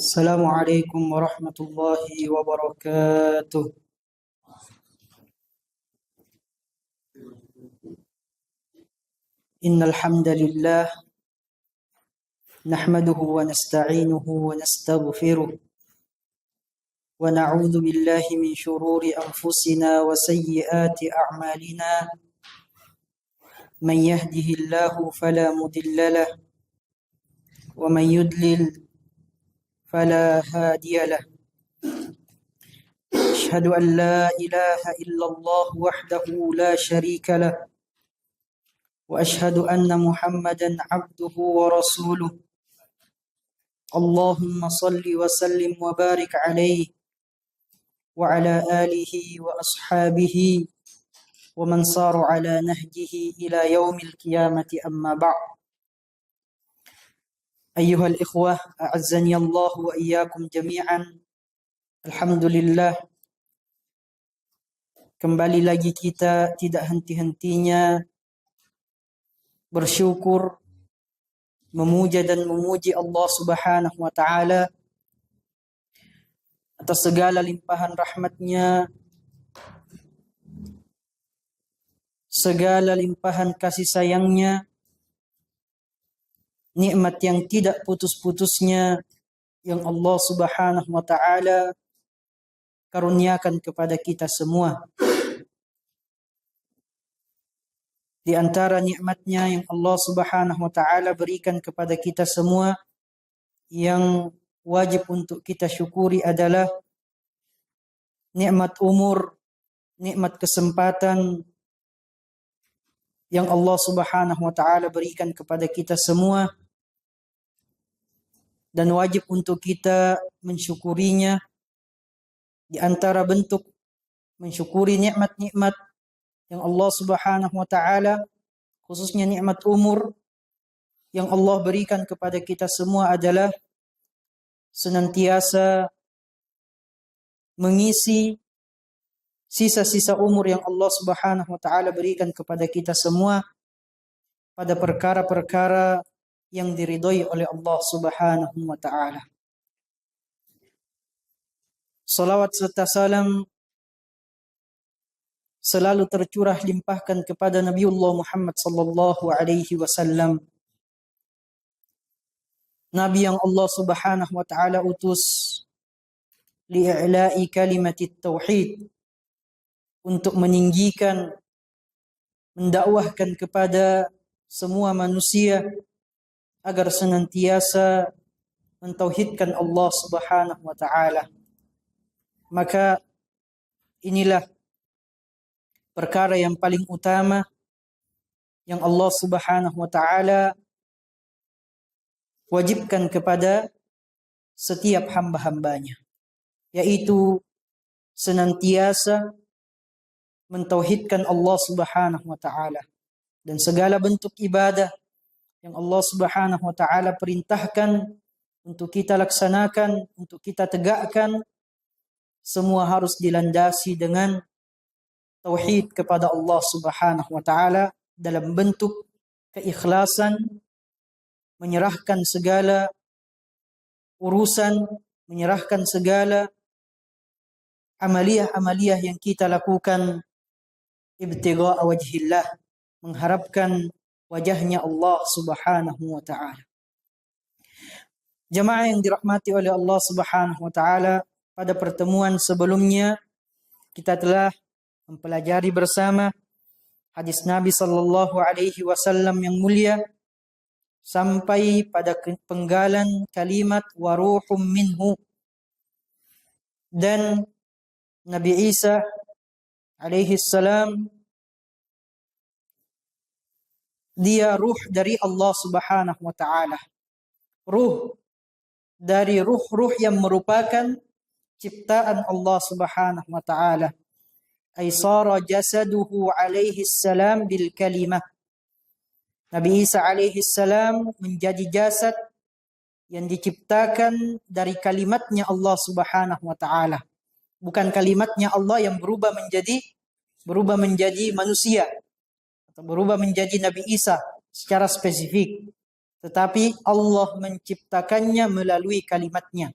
السلام عليكم ورحمة الله وبركاته. إن الحمد لله نحمده ونستعينه ونستغفره ونعوذ بالله من شرور أنفسنا وسيئات أعمالنا. من يهده الله فلا مضل له ومن يضلل فلا هادي له. أشهد أن لا إله إلا الله وحده لا شريك له وأشهد أن محمدا عبده ورسوله. اللهم صل وسلم وبارك عليه وعلى آله وأصحابه ومن صار على نهجه إلى يوم القيامة. أما بعد. أيها الإخوة أعزني الله وإياكم جميعا. Alhamdulillah, kembali lagi kita tidak henti-hentinya bersyukur, memuja dan memuji Allah Subhanahu wa taala atas segala limpahan rahmatnya, segala limpahan kasih sayangnya, nikmat yang tidak putus-putusnya yang Allah Subhanahu wa taala karuniakan kepada kita semua. Di antara nikmatnya yang Allah Subhanahu wa taala berikan kepada kita semua yang wajib untuk kita syukuri adalah nikmat umur, nikmat kesempatan yang Allah Subhanahu wa taala berikan kepada kita semua, dan wajib untuk kita mensyukurinya. Di antara bentuk mensyukuri nikmat-nikmat yang Allah Subhanahu wa taala, khususnya nikmat umur yang Allah berikan kepada kita semua, adalah senantiasa mengisi sisa-sisa umur yang Allah Subhanahu wa taala berikan kepada kita semua pada perkara-perkara yang diridhai oleh Allah Subhanahu wa taala. Salawat serta salam selalu tercurah limpahkan kepada Nabiullah Muhammad sallallahu alaihi wasallam, Nabi yang Allah Subhanahu wa taala utus li'i'la'i kalimatit tauhid, untuk meninggikan, mendakwahkan kepada semua manusia agar senantiasa mentauhidkan Allah Subhanahu wa taala. Maka inilah perkara yang paling utama yang Allah Subhanahu wa taala wajibkan kepada setiap hamba-hambanya, yaitu senantiasa mentauhidkan Allah Subhanahu wa taala, dan segala bentuk ibadah yang Allah Subhanahu wa taala perintahkan untuk kita laksanakan, untuk kita tegakkan, semua harus dilandasi dengan tauhid kepada Allah Subhanahu wa taala dalam bentuk keikhlasan, menyerahkan segala urusan, menyerahkan segala amaliyah-amaliyah yang kita lakukan ibtigha'a wajhillah, mengharapkan wajahnya Allah Subhanahu wa taala. Jamaah yang dirahmati oleh Allah Subhanahu wa taala, pada pertemuan sebelumnya kita telah mempelajari bersama hadis Nabi sallallahu alaihi wasallam yang mulia sampai pada penggalan kalimat wa ruhum minhu, dan Nabi Isa alaihi salam dia ruh dari Allah Subhanahu wa taala, ruh dari ruh-ruh yang merupakan ciptaan Allah Subhanahu wa taala. Ay sara jasaduhu alaihi salam bil kalimah. Nabi Isa alaihi salam menjadi jasad yang diciptakan dari kalimatnya Allah Subhanahu wa taala. Bukan kalimatnya Allah yang berubah menjadi manusia atau berubah menjadi Nabi Isa secara spesifik, tetapi Allah menciptakannya melalui kalimatnya.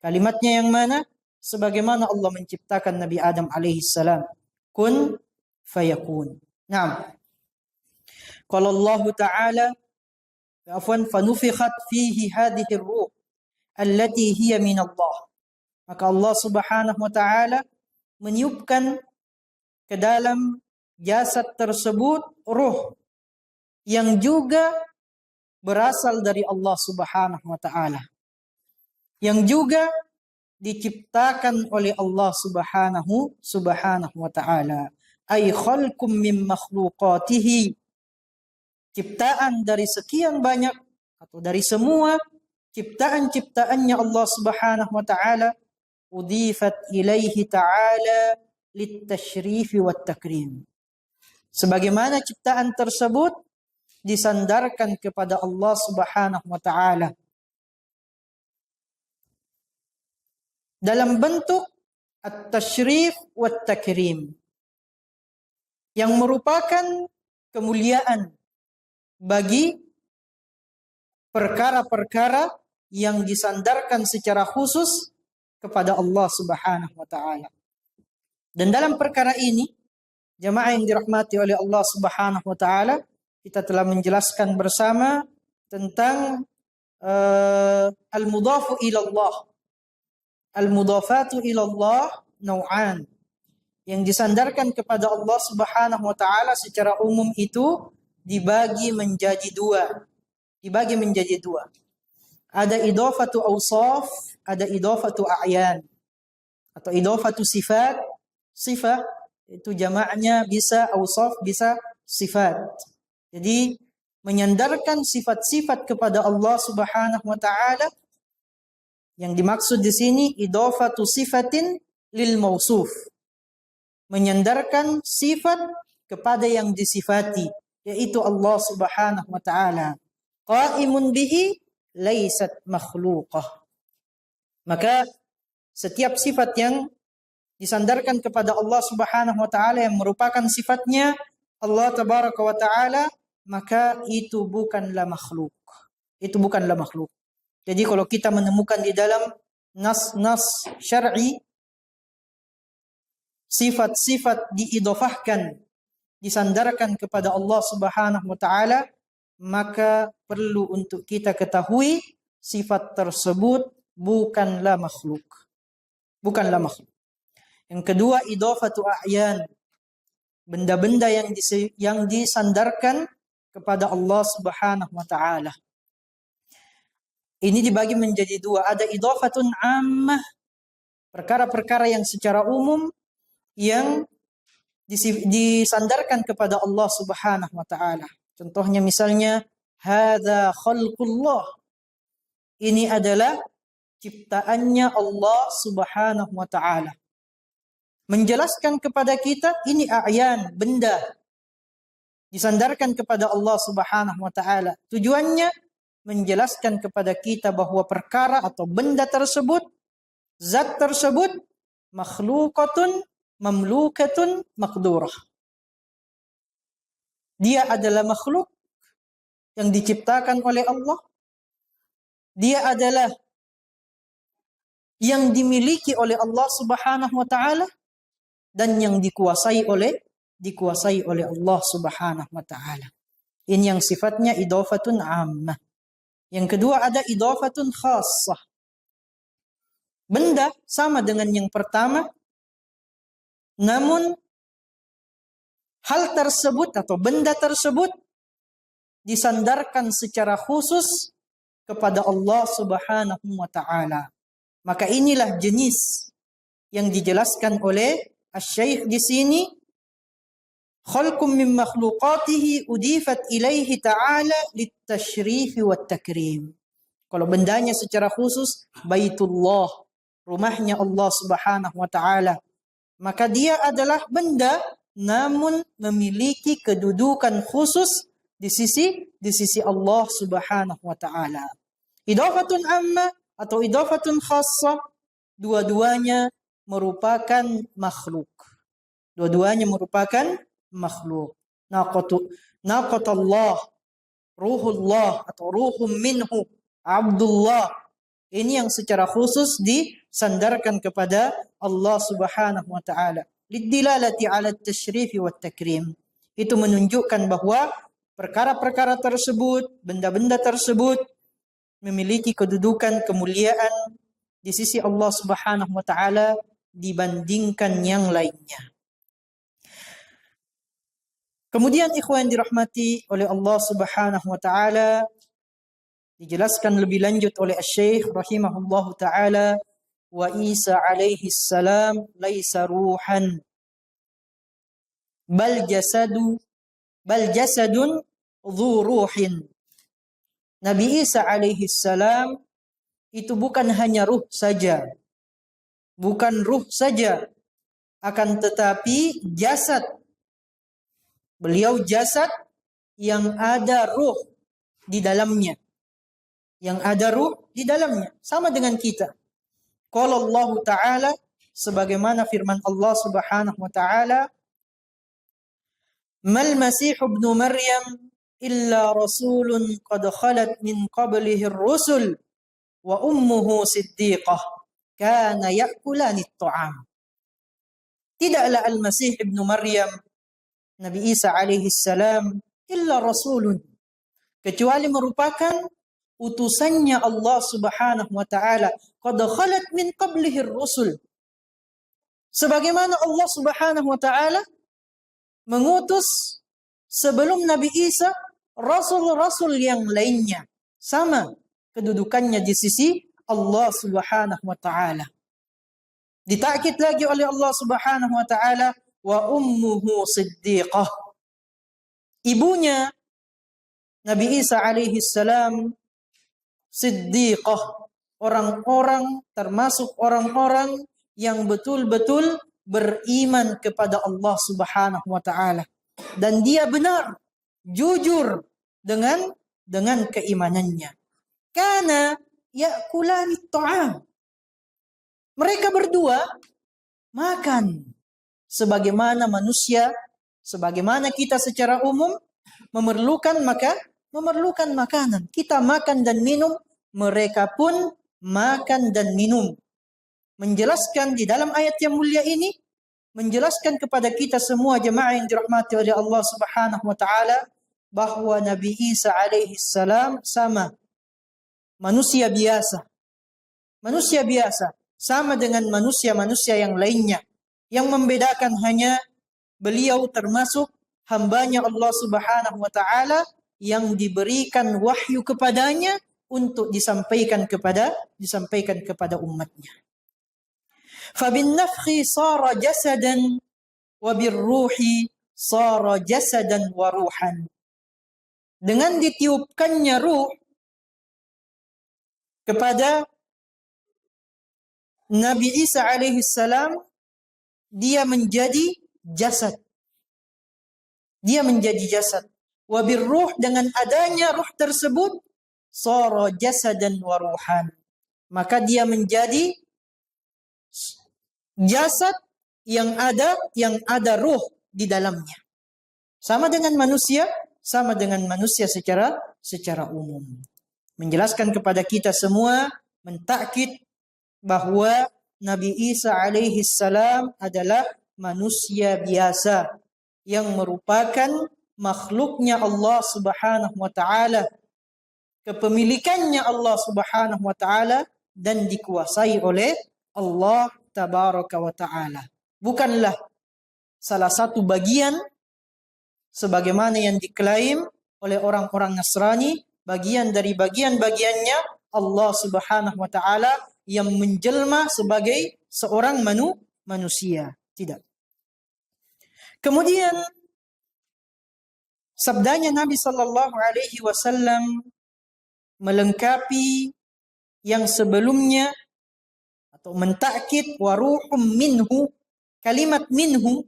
Kalimatnya yang mana? Sebagaimana Allah menciptakan Nabi Adam alaihissalam. Kun fayakun. Naam. Qala Allah Ta'ala, fanufikhat fihi hadhihi ar-ruh allati hiya min Allah. Maka Allah Subhanahu wa taala meniupkan ke dalam jasad tersebut ruh yang juga berasal dari Allah Subhanahu wa taala, yang juga diciptakan oleh Allah Subhanahu wa taala. Ay khalqum min makhluqatihi, ciptaan dari sekian banyak atau dari semua ciptaan-ciptaannya Allah Subhanahu wa taala, udifat ilaihi ta'ala litasyrif wat takrim. Sebagaimana ciptaan tersebut disandarkan kepada Allah Subhanahu wa taala dalam bentuk at-tasyrif wat takrim, yang merupakan kemuliaan bagi perkara-perkara yang disandarkan secara khusus kepada Allah Subhanahu wa taala. Dan dalam perkara ini, jamaah yang dirahmati oleh Allah Subhanahu wa taala, kita telah menjelaskan bersama tentang al-mudhafu ila Allah. Al-mudhafatu ila Allah nau'an. Yang disandarkan kepada Allah Subhanahu wa taala secara umum itu dibagi menjadi dua. Ada idhafatu awsaf, ada idhafatu a'yan. Atau idhafatu sifat. Sifat itu jamaknya bisa awsaf, bisa sifat. Jadi menyandarkan sifat-sifat kepada Allah Subhanahu wa taala. Yang dimaksud di sini idhafatu sifatin lil mausuf. Menyandarkan sifat kepada yang disifati, yaitu Allah Subhanahu wa taala. Qaimun bihi laysat makhluqah. Maka setiap sifat yang disandarkan kepada Allah Subhanahu wa taala yang merupakan sifatnya Allah tabaraka wa taala, maka itu bukanlah makhluk. Itu bukanlah makhluk. Jadi kalau kita menemukan di dalam nas-nas syar'i sifat-sifat diidhafahkan, disandarkan kepada Allah Subhanahu wa taala, maka perlu untuk kita ketahui sifat tersebut bukanlah makhluk. Bukanlah makhluk. Yang kedua, idhafatu a'yan. Benda-benda yang disandarkan kepada Allah Subhanahu wa taala. Ini dibagi menjadi dua. Ada idhafatun ammah, perkara-perkara yang secara umum yang disandarkan kepada Allah Subhanahu wa taala. Contohnya misalnya hadza khalqullah. Ini adalah ciptaannya Allah Subhanahu wa taala. Menjelaskan kepada kita ini a'yan, benda. Disandarkan kepada Allah Subhanahu wa taala. Tujuannya menjelaskan kepada kita bahwa perkara atau benda tersebut, zat tersebut makhlukatun mamlukatun maqdurah. Dia adalah makhluk yang diciptakan oleh Allah. Dia adalah yang dimiliki oleh Allah Subhanahu wa taala dan yang dikuasai oleh Allah Subhanahu wa taala. Ini yang sifatnya idhafatun ammah. Yang kedua ada idhafatun khassah. Benda sama dengan yang pertama, namun hal tersebut atau benda tersebut disandarkan secara khusus kepada Allah Subhanahu wa taala. Maka inilah jenis yang dijelaskan oleh Asy-Syaikh di sini, khalqum min makhluqatihi udifat ilaihi ta'ala litasyrif wat takrim. Kalau bendanya secara khusus Baitullah, rumahnya Allah Subhanahu wa taala, maka dia adalah benda namun memiliki kedudukan khusus di sisi Allah Subhanahu wa taala. Idhafatun amma atau idhafatun khassah, dua-duanya merupakan makhluk. Dua-duanya merupakan makhluk. Naqatullah, ruhullah atau ruhum minhu, Abdullah. Ini yang secara khusus disandarkan kepada Allah Subhanahu wa taala. Lidilalati 'ala at-tasyrif wa at-takrim. Itu menunjukkan bahwa perkara-perkara tersebut, benda-benda tersebut memiliki kedudukan kemuliaan di sisi Allah Subhanahu wa taala dibandingkan yang lainnya. Kemudian ikhwan dirahmati oleh Allah Subhanahu wa taala, dijelaskan lebih lanjut oleh Asy-Syaikh rahimahullahu taala, wa Isa alaihi salam laisa ruhan bal jasadun dzu ruhin. Nabi Isa alaihi salam itu bukan hanya ruh saja, bukan ruh saja, akan tetapi jasad. Beliau jasad yang ada ruh di dalamnya. Yang ada ruh di dalamnya. Sama dengan kita. Qala Allah Ta'ala, sebagaimana firman Allah Subhanahu wa Ta'ala, Mal Masih ibnu Maryam illa rasulun qad khalat min qablihi ar-rusul wa ummuhu siddiqah kana ya'kulani at-ta'am. Tidaklah Al-Masih ibnu Maryam, Nabi Isa alaihi salam, illa rasulun, kecuali merupakan utusannya Allah Subhanahu wa taala. Qad khalat min qablihi ar-rusul. Sebagaimana Allah Subhanahu wa taala mengutus sebelum Nabi Isa rasul-rasul yang lainnya, sama kedudukannya di sisi Allah Subhanahu wa taala. Ditakkid lagi oleh Allah Subhanahu wa taala, wa ummuhu siddiqah. Ibunya Nabi Isa alaihi salam siddiqah, orang-orang termasuk orang-orang yang betul-betul beriman kepada Allah Subhanahu wa taala, dan dia benar, jujur dengan keimanannya. Kana ya'kulani ta'am. Mereka berdua makan sebagaimana manusia, sebagaimana kita secara umum memerlukan makanan. Kita makan dan minum, mereka pun makan dan minum. Menjelaskan di dalam ayat yang mulia ini, menjelaskan kepada kita semua jemaah yang dirahmati oleh Allah Subhanahu wa taala bahwa Nabi Isa alaihi salam sama manusia biasa. Manusia biasa sama dengan manusia-manusia yang lainnya. Yang membedakan hanya beliau termasuk hambanya Allah Subhanahu wa taala yang diberikan wahyu kepadanya untuk disampaikan kepada umatnya. Fabin nafkhi sara jasadan wa birruhi sara jasadan wa ruhan. Dengan ditiupkannya ruh kepada Nabi Isa alaihi salam, dia menjadi jasad. Dia menjadi jasad. Wa birruh, dengan adanya ruh tersebut, sara jasadan wa ruhan. Maka dia menjadi jasad yang ada ruh di dalamnya. Sama dengan manusia secara umum. Menjelaskan kepada kita semua, mentakkid bahwa Nabi Isa alaihi salam adalah manusia biasa yang merupakan makhluknya Allah Subhanahu wa taala, kepemilikannya Allah Subhanahu wa taala, dan dikuasai oleh Allah Tabaraka wa taala. Bukanlah salah satu bagian sebagaimana yang diklaim oleh orang-orang Nasrani, bagian dari bagian-bagiannya Allah Subhanahu wa taala yang menjelma sebagai seorang manusia. Tidak. Kemudian sabdanya Nabi sallallahu alaihi wasallam melengkapi yang sebelumnya atau mentakkid wa ruhum minhu, kalimat minhu,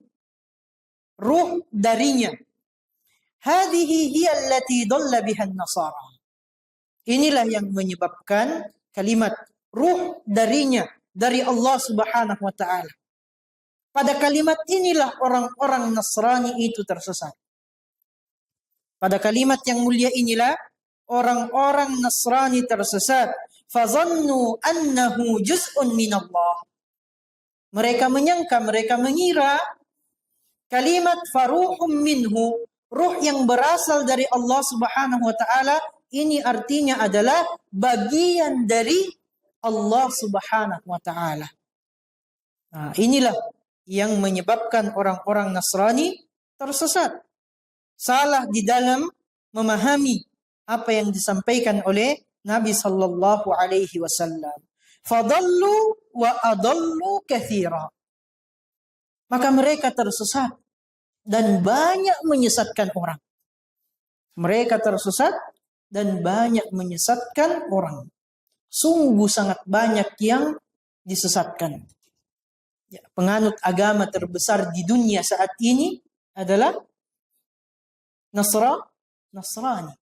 ruh darinya. Hadhihi hiya allati dhalla biha an-nasara. Inilah yang menyebabkan kalimat ruh darinya, dari Allah Subhanahu wa taala. Pada kalimat inilah orang-orang Nasrani itu tersesat. Pada kalimat yang mulia inilah orang-orang Nasrani tersesat. fazannu annahu juz'un minallah. Mereka menyangka, mereka mengira kalimat faruhum minhu, ruh yang berasal dari Allah Subhanahu wa taala, ini artinya adalah bagian dari Allah Subhanahu wa taala. Nah, inilah yang menyebabkan orang-orang Nasrani tersesat. Salah di dalam memahami apa yang disampaikan oleh Nabi sallallahu alaihi wasallam. Fadallu wa adallu katsira. Maka mereka tersesat dan banyak menyesatkan orang. Mereka tersesat dan banyak menyesatkan orang. Sungguh sangat banyak yang disesatkan. Ya, penganut agama terbesar di dunia saat ini adalah Nasrani.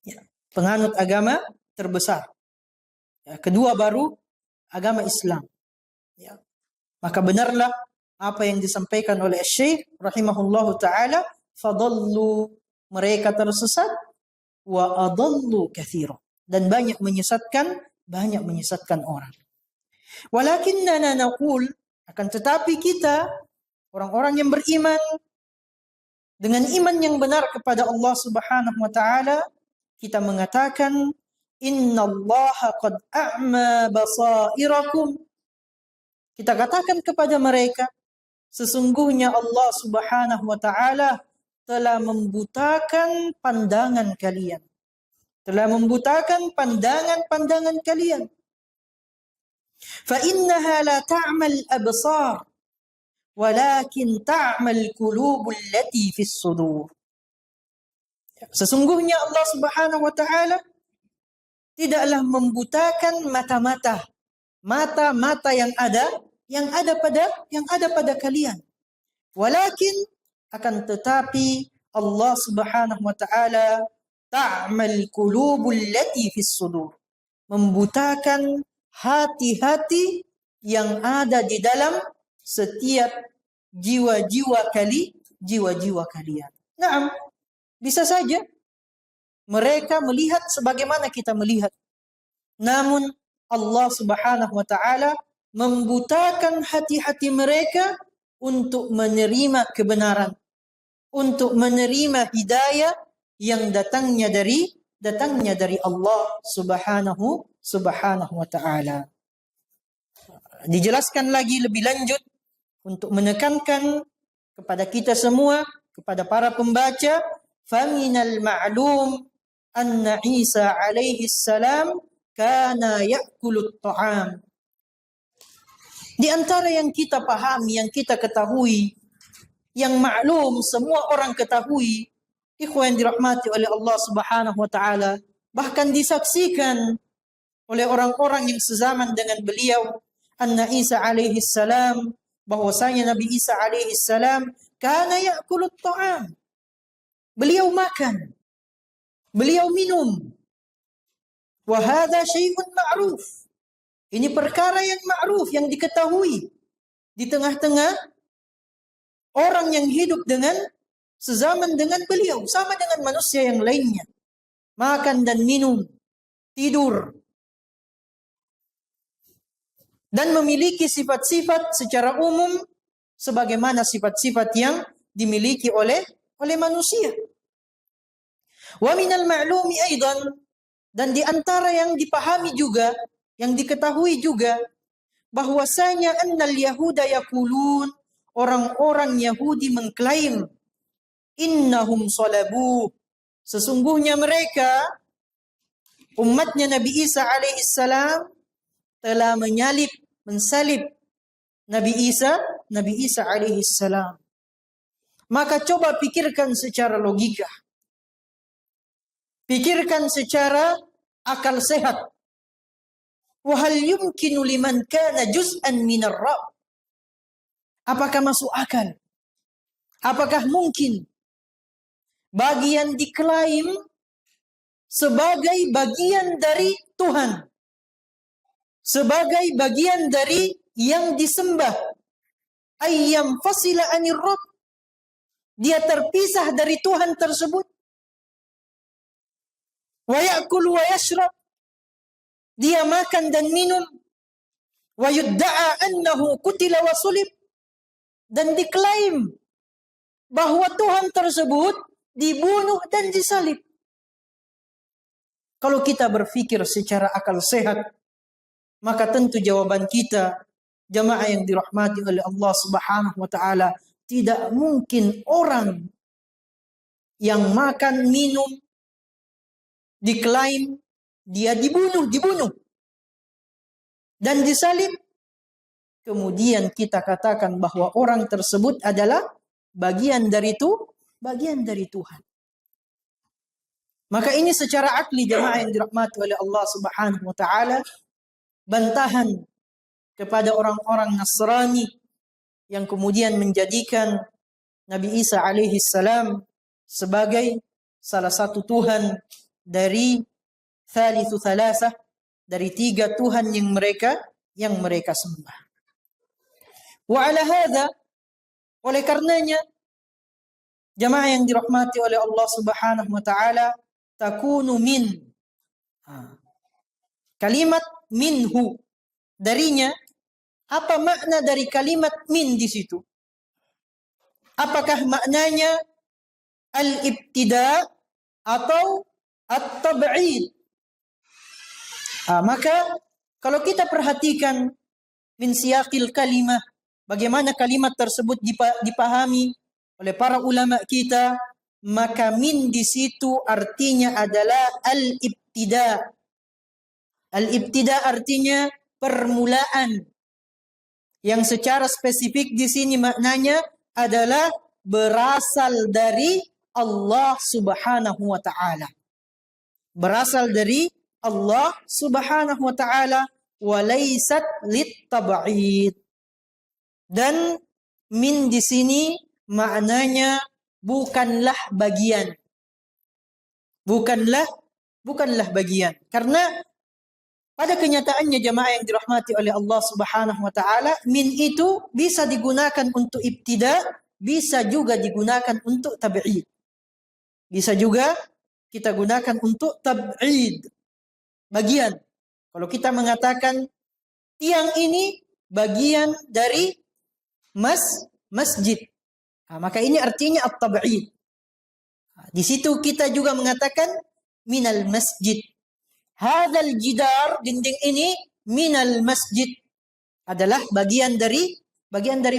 Ya, penganut agama terbesar. Ya, kedua baru agama Islam. Ya. Maka benarlah apa yang disampaikan oleh Syekh rahimahullahu taala, fadallu, mereka tersesat, wa adallu katsira, dan banyak menyesatkan orang. Walakinnana naqul, akan tetapi kita orang-orang yang beriman dengan iman yang benar kepada Allah Subhanahu wa taala, kita mengatakan innallaha qad a'ma basairakum. Kita katakan kepada mereka, sesungguhnya Allah Subhanahu wa taala telah membutakan pandangan kalian. Telah membutakan pandangan-pandangan kalian. Fa innaha la ta'mal absar, walakin ta'mal qulubul lati fis sudur. Sesungguhnya Allah Subhanahu wa taala tidaklah membutakan mata-mata yang ada pada kalian. Walakin, akan tetapi Allah Subhanahu wa taala ta'mal qulubul lati fis sudur, membutakan hati-hati yang ada di dalam setiap jiwa-jiwa kalian. Naam, bisa saja mereka melihat sebagaimana kita melihat. Namun Allah Subhanahu wa taala membutakan hati-hati mereka untuk menerima kebenaran, untuk menerima hidayah yang datangnya dari Allah Subhanahu wa taala. Dijelaskan lagi lebih lanjut untuk menekankan kepada kita semua, kepada para pembaca, faminal ma'lum anna Isa alaihi salam kana ya'kulut ta'am. Di antara yang kita pahami, yang kita ketahui, yang maklum semua orang ketahui, ikhwan dirahmati oleh Allah Subhanahu wa taala, bahkan disaksikan oleh orang-orang yang sezaman dengan beliau, anna Isa alaihi salam, bahwasanya Nabi Isa alaihi salam kana ya'kulut ta'am. Beliau makan, beliau minum. Wa hadza syai'un ma'ruf. Ini perkara yang ma'ruf, yang diketahui di tengah-tengah orang yang hidup dengan sezaman dengan beliau, sama dengan manusia yang lainnya. Makan dan minum, tidur, dan memiliki sifat-sifat secara umum sebagaimana sifat-sifat yang dimiliki oleh manusia. Wa minal ma'lumi aidan, dan di antara yang dipahami juga, yang diketahui juga, bahwasanya annal yahuda yaqulun, orang-orang Yahudi mengklaim, innahum salabu, sesungguhnya mereka umatnya Nabi Isa alaihi salam telah mensalib Nabi Isa alaihi salam. Maka coba pikirkan secara logika. Pikirkan secara akal sehat. Wa hal yumkinu liman kana juz'an minar Rabb. Apakah masuk akal? Apakah mungkin bagi yang diklaim sebagai bagian dari Tuhan, sebagai bagian dari yang disembah, ayyam fasila anir Rabb, dia terpisah dari Tuhan tersebut, wa ya'kul wa yashrab, dia makan dan minum, wa yudda'a annahu qutila wa sulib, dan diklaim bahwa Tuhan tersebut dibunuh dan disalib. Kalau kita berpikir secara akal sehat, maka tentu jawaban kita, jamaah yang dirahmati oleh Allah Subhanahu wa taala, tidak mungkin orang yang makan minum diklaim dia dibunuh dan disalib, kemudian kita katakan bahwa orang tersebut adalah bagian dari Tuhan. Maka ini secara akli, jamaah yang dirahmati oleh Allah Subhanahu wa taala, bantahan kepada orang-orang Nasrani yang kemudian menjadikan Nabi Isa alaihi salam sebagai salah satu Tuhan dari thalithu thalasah, dari 3 Tuhan yang mereka sembah. Wa ala hadza, oleh karenanya jamaah yang dirahmati oleh Allah Subhanahu wa taala, takunu min, kalimat minhu, darinya. Apa makna dari kalimat min di situ? Apakah maknanya al-ibtida atau at-tab'id? Maka kalau kita perhatikan min siyaqil kalimah, bagaimana kalimat tersebut dipahami oleh para ulama kita, maka min di situ artinya adalah al-ibtida. Al-ibtida artinya permulaan, yang secara spesifik di sini maknanya adalah berasal dari Allah Subhanahu wa taala. Berasal dari Allah Subhanahu wa taala, wa laysat lit-tab'id. Dan min di sini maknanya bukanlah bagian. Bukanlah bagian. Karena pada kenyataannya jamaah yang dirahmati oleh Allah Subhanahu wa taala, min itu bisa digunakan untuk ibtida, bisa juga digunakan untuk tab'id. Bisa juga kita gunakan untuk tab'id, bagian. Kalau kita mengatakan tiang ini bagian dari masjid, maka ini artinya at-tab'id. Di situ kita juga mengatakan minal masjid. Hadzal jidar, dinding ini, minal masjid, adalah bagian dari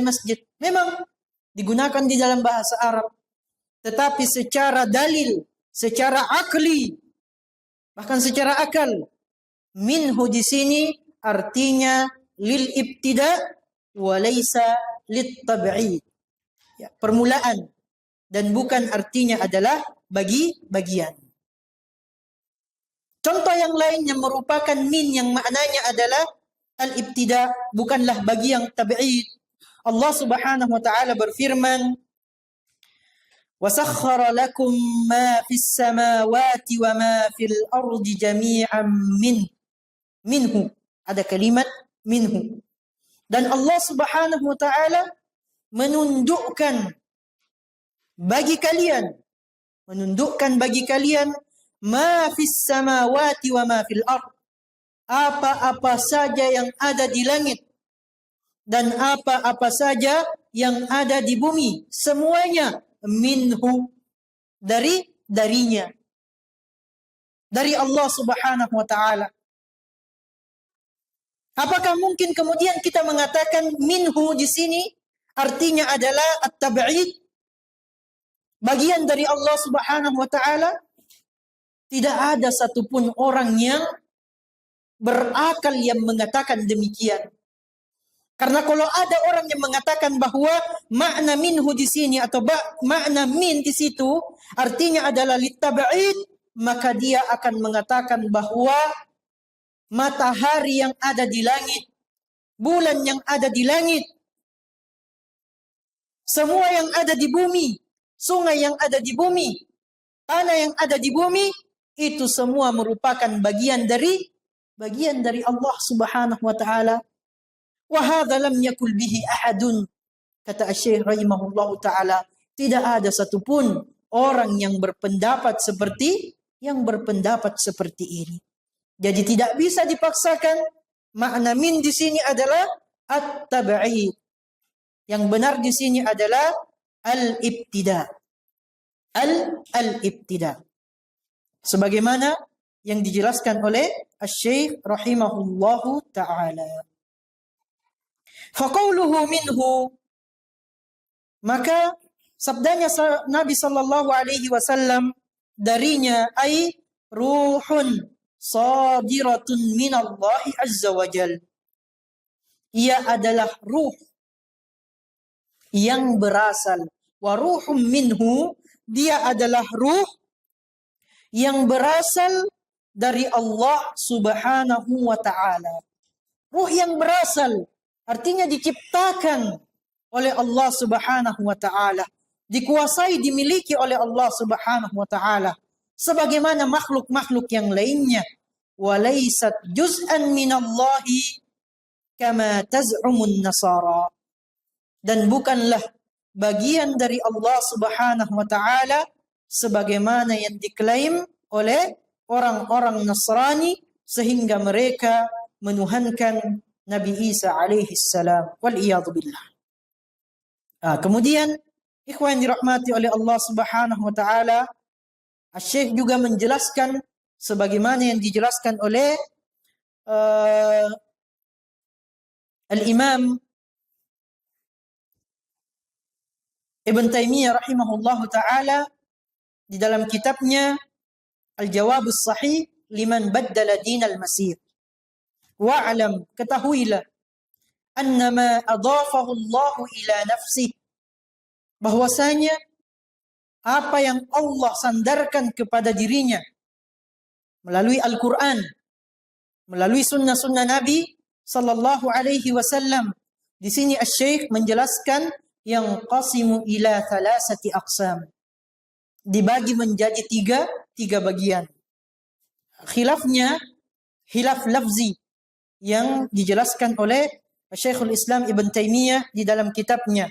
masjid. Memang digunakan di dalam bahasa Arab, tetapi secara dalil, secara akli, bahkan secara akal, minhu di sini artinya lil ibtida wa laisa lit tab'id. Ya, permulaan, dan bukan artinya adalah bagian. Contoh yang lain yang merupakan min yang maknanya adalah al-ibtida, bukanlah bagi yang tab'id. Allah Subhanahu wa taala berfirman, وَسَخَّرَ لَكُم مَّا فِي السَّمَاوَاتِ وَمَا فِي الْأَرْضِ جَمِيعًا مِنْهُ. Ada kalimat minhu. Dan Allah Subhanahu wa taala menundukkan bagi kalian ma fis samawati wa ma fil ard, apa-apa saja yang ada di langit dan apa-apa saja yang ada di bumi, semuanya minhu, darinya, dari Allah Subhanahu wa taala. Apakah mungkin kemudian kita mengatakan minhu di sini artinya adalah at-tab'id, bagian dari Allah Subhanahu wa taala? Tidak ada satupun orang yang berakal yang mengatakan demikian. Karena kalau ada orang yang mengatakan bahwa makna minhu di sini atau makna min di situ artinya adalah litab'id, maka dia akan mengatakan bahwa matahari yang ada di langit, bulan yang ada di langit, semua yang ada di bumi, sungai yang ada di bumi, tanah yang ada di bumi, itu semua merupakan bagian dari Allah Subhanahu wa taala. Wa hadza lam yakul bihi ahadun, kata Syekh rahimahullahu taala, tidak ada satupun orang yang berpendapat seperti ini. Jadi tidak bisa dipaksakan. Makna min di sini adalah at-tab'id. Yang benar di sini adalah al-ibtida. Al-ibtida. Sebagaimana yang dijelaskan oleh Asy-Syaikh rahimahullahu ta'ala. Faqauluhu minhu, maka sabdanya Nabi sallallahu alaihi wasallam darinya, ay ruhun sadiratun minallahi azza wa jal. Ia adalah ruh yang berasal. Wa ruhum minhu, dia adalah ruh yang berasal dari Allah subhanahu wa ta'ala. Ruh yang berasal, artinya diciptakan oleh Allah subhanahu wa ta'ala. Dikuasai, dimiliki oleh Allah subhanahu wa ta'ala. Sebagaimana makhluk-makhluk yang lainnya. Walaysat juz'an minallahi kama taz'umun nasara. Dan bukanlah bagian dari Allah subhanahu wa ta'ala sebagaimana yang diklaim oleh orang-orang Nasrani sehingga mereka menuhankan Nabi Isa alaihi salam. Wal'iyadu billah. Kemudian ikhwan dirahmati oleh Allah subhanahu wa ta'ala, Asy-Syaikh juga menjelaskan sebagaimana yang dijelaskan oleh Al-Imam Ibn Taimiyah rahimahullahu ta'ala di dalam kitabnya Al-Jawabus Sahih liman baddala dinal Masih. Wa'alam, ketahuilah, annama adafahu Allah ila nafsih, bahwasanya apa yang Allah sandarkan kepada dirinya melalui Al-Quran, melalui sunnah-sunnah Nabi sallallahu alaihi wasallam. Di sini Asy-Syaikh menjelaskan yang qasimu ila thalathati aqsam, dibagi menjadi tiga bagian. Khilafnya khilaf lafzi yang dijelaskan oleh Syekhul Islam Ibn Taimiyah di dalam kitabnya.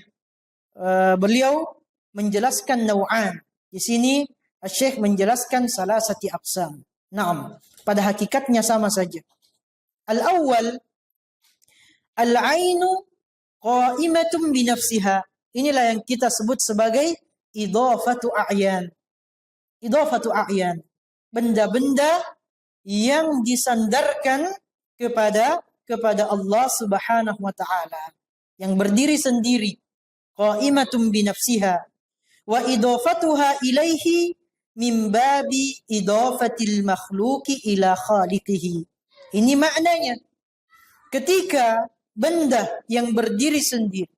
Beliau menjelaskan naw'an. Di sini Syekh menjelaskan salasati aqsam. Naam, pada hakikatnya sama saja. Al-awwal, al-ainu qa'imatun bi nafsiha. Inilah yang kita sebut sebagai idhafatu a'yan. Idhafatu a'yan. Benda-benda yang disandarkan kepada Allah Subhanahu wa taala, yang berdiri sendiri. Qa'imatun bi nafsiha wa idhafatuha ilaihi min babi idhafatil makhluqi ila khaliqihi. Ini maknanya, ketika benda yang berdiri sendiri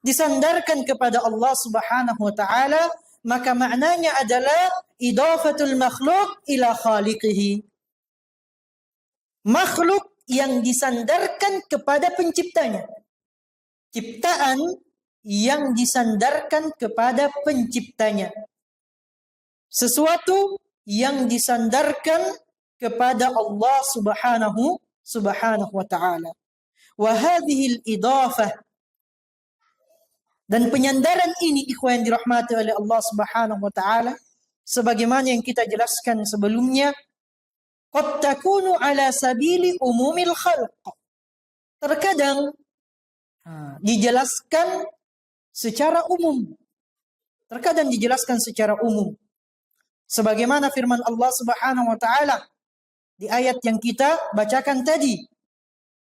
disandarkan kepada Allah Subhanahu wa taala, maka maknanya adalah idhafatul makhluk ila khaliqihi. Makhluk yang disandarkan kepada penciptanya. Ciptaan yang disandarkan kepada penciptanya. Sesuatu yang disandarkan kepada Allah subhanahu wa ta'ala. Wa hadhil idhafah, dan penyandaran ini ikhwan dirahmati oleh Allah subhanahu wa ta'ala, sebagaimana yang kita jelaskan sebelumnya, qad takunu ala sabili umumil khalq. Terkadang dijelaskan secara umum. Terkadang dijelaskan secara umum. Sebagaimana firman Allah Subhanahu wa taala di ayat yang kita bacakan tadi.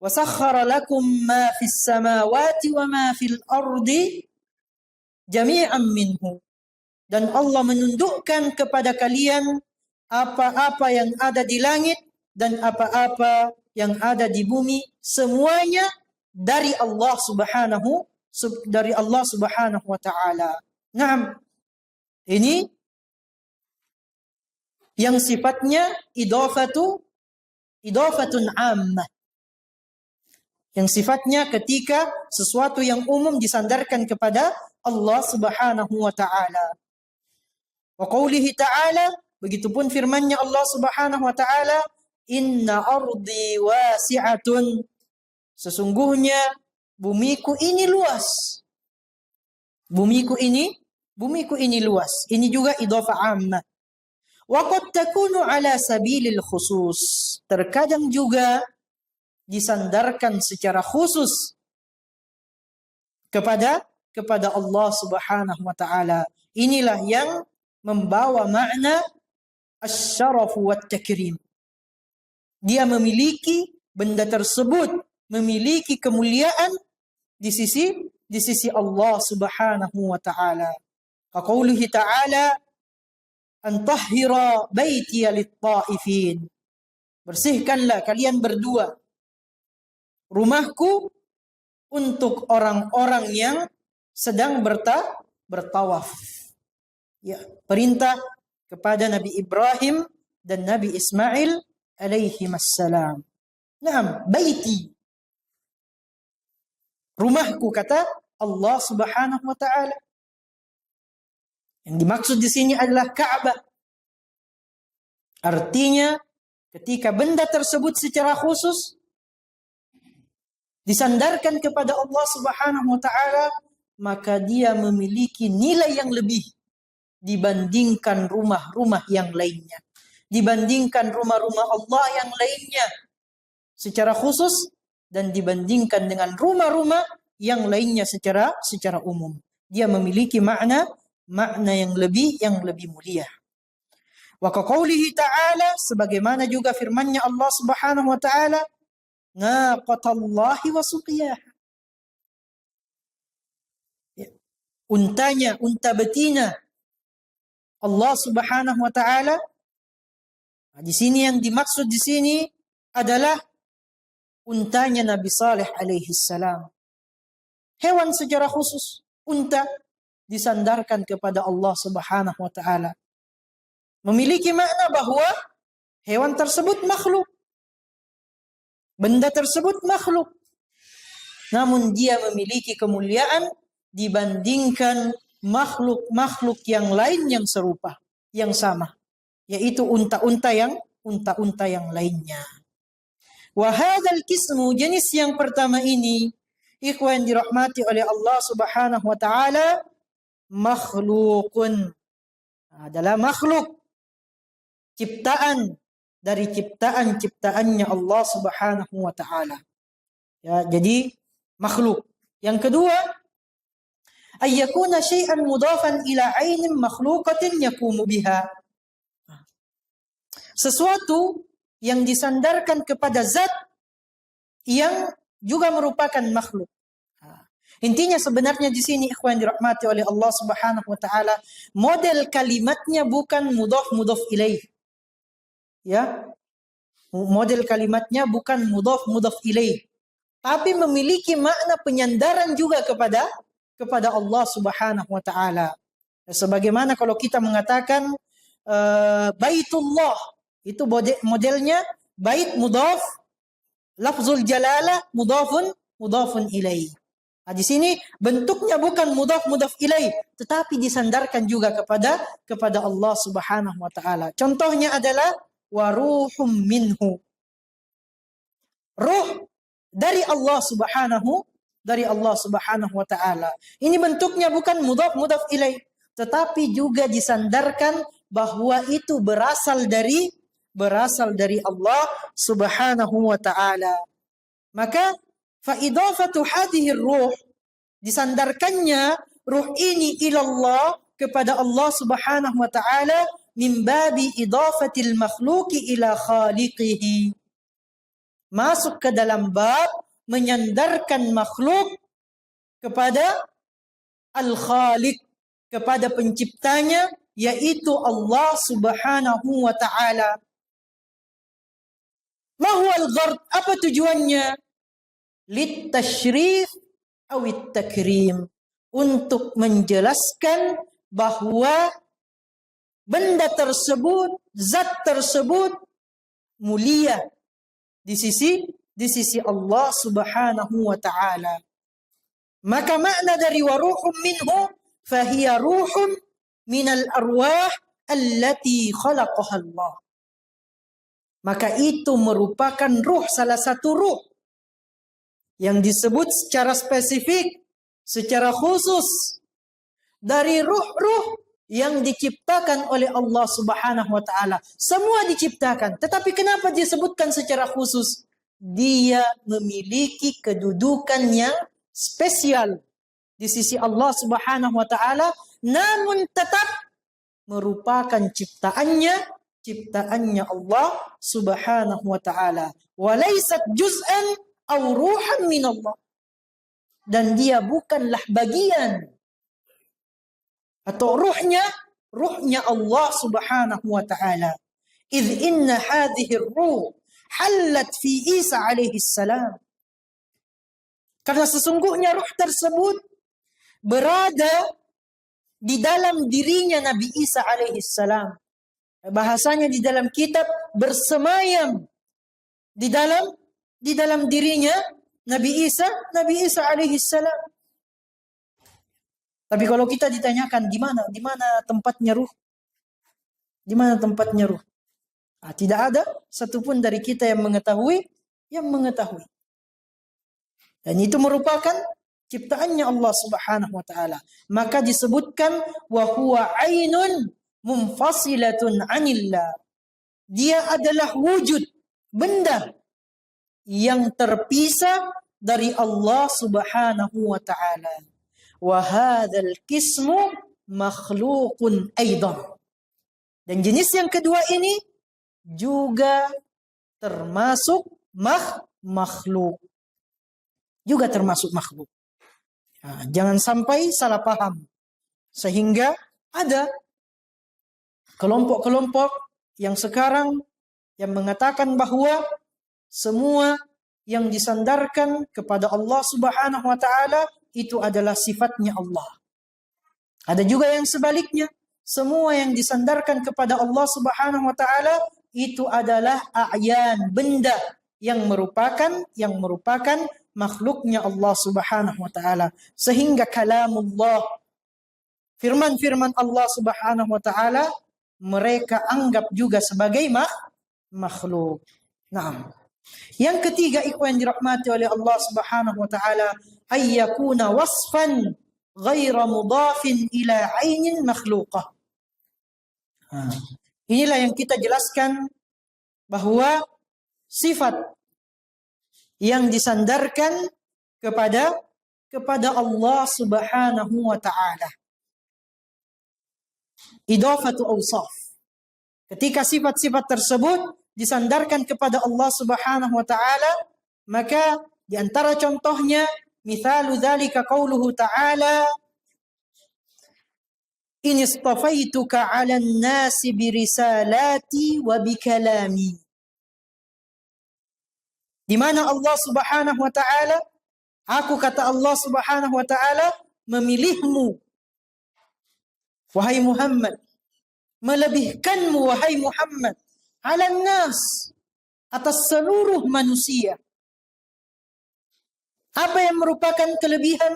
Wa sakhkhara lakum ma fis samawati wa ma fil ardi jami'an minhu. Dan Allah menundukkan kepada kalian apa-apa yang ada di langit dan apa-apa yang ada di bumi, semuanya dari Allah Subhanahu wa ta'ala. Naam. Ini yang sifatnya idhafatun ammah. Yang sifatnya ketika sesuatu yang umum disandarkan kepada Allah Subhanahu wa ta'ala. Wa qawlihi ta'ala, begitupun firman-Nya Allah Subhanahu wa ta'ala, inna ardi wasi'atun, sesungguhnya bumiku ini luas. Bumiku ini luas. Ini juga idhafah ammah. Wa qad takunu ala sabilil khusus. Terkadang juga disandarkan secara khusus kepada Allah Subhanahu wa taala. Inilah yang membawa makna asy-syaraf wa takrim. Dia memiliki benda tersebut, memiliki kemuliaan di sisi Allah Subhanahu wa taala. Qaulihi ta'ala an tahhira baitiya lit-ta'ifin. Bersihkanlah kalian berdua rumahku untuk orang-orang yang sedang bertawaf. Ya, perintah kepada Nabi Ibrahim dan Nabi Ismail alaihi assalam. Naam, baiti. Rumahku, kata Allah Subhanahu wa taala. Yang dimaksud di sini adalah Ka'bah. Artinya ketika benda tersebut secara khusus disandarkan kepada Allah Subhanahu wa taala, maka dia memiliki nilai yang lebih dibandingkan rumah-rumah yang lainnya, dibandingkan rumah-rumah Allah yang lainnya secara khusus, dan dibandingkan dengan rumah-rumah yang lainnya secara umum. Dia memiliki makna yang lebih mulia. Wa qaulihi ta'ala, sebagaimana juga firman-Nya Allah Subhanahu wa taala, naqatallahi wa suqiyaha. Untanya, unta betina Allah Subhanahu wa taala. Di sini yang dimaksud di sini adalah untanya Nabi Saleh alaihi salam. Hewan secara khusus, unta disandarkan kepada Allah Subhanahu wa taala. Memiliki makna bahwa hewan tersebut makhluk. Benda tersebut makhluk. Namun dia memiliki kemuliaan dibandingkan makhluk-makhluk yang lain yang serupa, yang sama, yaitu unta-unta yang lainnya. Wa hadzal qismu, jenis yang pertama ini, ikhwan dirahmati oleh Allah Subhanahu wa taala, makhlukun, adalah makhluk, ciptaan dari ciptaannya Allah Subhanahu wa taala. Ya, jadi makhluk. Yang kedua, ayyakuna syai'an mudhafan ila 'ainin makhluqatin yaqumu biha. Sesuatu yang disandarkan kepada zat yang juga merupakan makhluk. Intinya sebenarnya di sini ikhwan dirahmati oleh Allah Subhanahu wa taala, model kalimatnya bukan mudhaf ilaih. Ya. Model kalimatnya bukan mudhaf ilaih, tapi memiliki makna penyandaran juga kepada Allah Subhanahu wa taala. Sebagaimana kalau kita mengatakan Baitullah, itu modelnya bait mudhaf, lafzul jalalah mudhafun ilaih. Nah, di sini bentuknya bukan mudhaf ilaih, tetapi disandarkan juga kepada Allah Subhanahu wa taala. Contohnya adalah wa ruhum minhu. Ruh dari Allah Subhanahu wa taala. Ini bentuknya bukan mudhaf ilaih, tetapi juga disandarkan bahwa itu berasal dari Allah Subhanahu wa taala. Maka fa idafatu hadhihi ruh, disandarkannya ruh ini ilallah, kepada Allah Subhanahu wa taala, min babi idafatil makhluqi ila khaliqihi. Masuk ke dalam bab menyandarkan makhluk kepada al-khaliq, kepada penciptanya, yaitu Allah Subhanahu wa taala. Ma huwa al-ghard? Apa tujuannya? Litasyrif awit takrim, untuk menjelaskan bahwa benda tersebut, zat tersebut mulia di sisi Allah Subhanahu wa taala. Maka makna dari wa ruhum minhu fahiya ruhum minal arwah allati khalaqaha Allah. Maka itu merupakan ruh, salah satu ruh yang disebut secara spesifik, secara khusus dari ruh-ruh yang diciptakan oleh Allah Subhanahu wa taala. Semua diciptakan, tetapi kenapa dia sebutkan secara khusus? Dia memiliki kedudukan yang spesial di sisi Allah Subhanahu wa taala, namun tetap merupakan ciptaannya Allah Subhanahu wa taala. Wa laysat juz'an aw ruhan min Allah. Dan dia bukanlah bagian atau ruhnya Allah Subhanahu wa taala. Idh inna hadhihi ar-ruh halat fi Isa alaihi salam. Karena sesungguhnya ruh tersebut berada di dalam dirinya Nabi Isa alaihi salam. Bahasanya di dalam kitab bersemayam di dalam dirinya Nabi Isa alaihi salam. Tapi kalau kita ditanyakan di mana tempatnya ruh? Di mana tempatnya ruh? Tidak ada satupun dari kita yang mengetahui. Dan itu merupakan ciptaannya Allah Subhanahu wa taala. Maka disebutkan wa huwa ainun munfasilatun 'anillah. Dia adalah wujud, benda yang terpisah dari Allah Subhanahu wa taala. Wa hadzal qismu makhluqun aidan. Dan jenis yang kedua ini juga termasuk makhluk. Juga termasuk makhluk. Jangan sampai salah paham. Sehingga ada kelompok-kelompok yang sekarang yang mengatakan bahwa semua yang disandarkan kepada Allah Subhanahu wa taala itu adalah sifatnya Allah. Ada juga yang sebaliknya, semua yang disandarkan kepada Allah Subhanahu wa taala itu adalah a'yan, benda yang merupakan makhluknya Allah Subhanahu wa taala. Sehingga kalamullah, firman-firman Allah Subhanahu wa taala, mereka anggap juga sebagai makhluk. Naam. Yang ketiga, ikhwan dirahmati oleh Allah Subhanahu wa taala, ayyakuna wasfan ghaira mudafin ila ainin makhluqah. Inilah yang kita jelaskan bahwa sifat yang disandarkan kepada Allah Subhanahu wa taala. Idafatu awsaf. Ketika sifat-sifat tersebut disandarkan kepada Allah Subhanahu wa taala, maka di antara contohnya mithalu dzalika qauluhu ta'ala in istafaituka 'alan nasi birisalati wa bikalami. Di mana Allah Subhanahu wa taala, aku kata Allah Subhanahu wa taala memilihmu wahai Muhammad, melebihkanmu wahai Muhammad 'alan nas, atas seluruh manusia. Apa yang merupakan kelebihan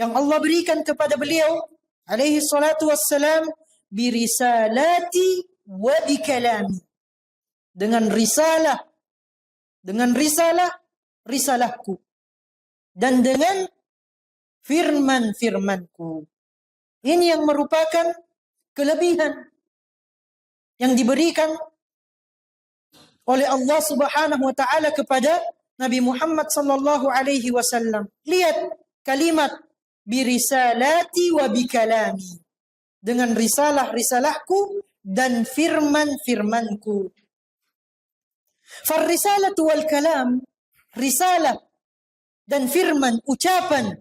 yang Allah berikan kepada beliau alaihi salatu wassalam? Birisalati wa bikalami. Dengan risalahku. Dan dengan firman-firmanku. Ini yang merupakan kelebihan yang diberikan oleh Allah Subhanahu wa taala kepada Nabi Muhammad sallallahu alaihi wasallam. Lihat kalimat birisalati wa bikalami. Dengan risalahku dan firman-firmanku. Farrisalatu wal kalam, risalah dan firman, ucapan,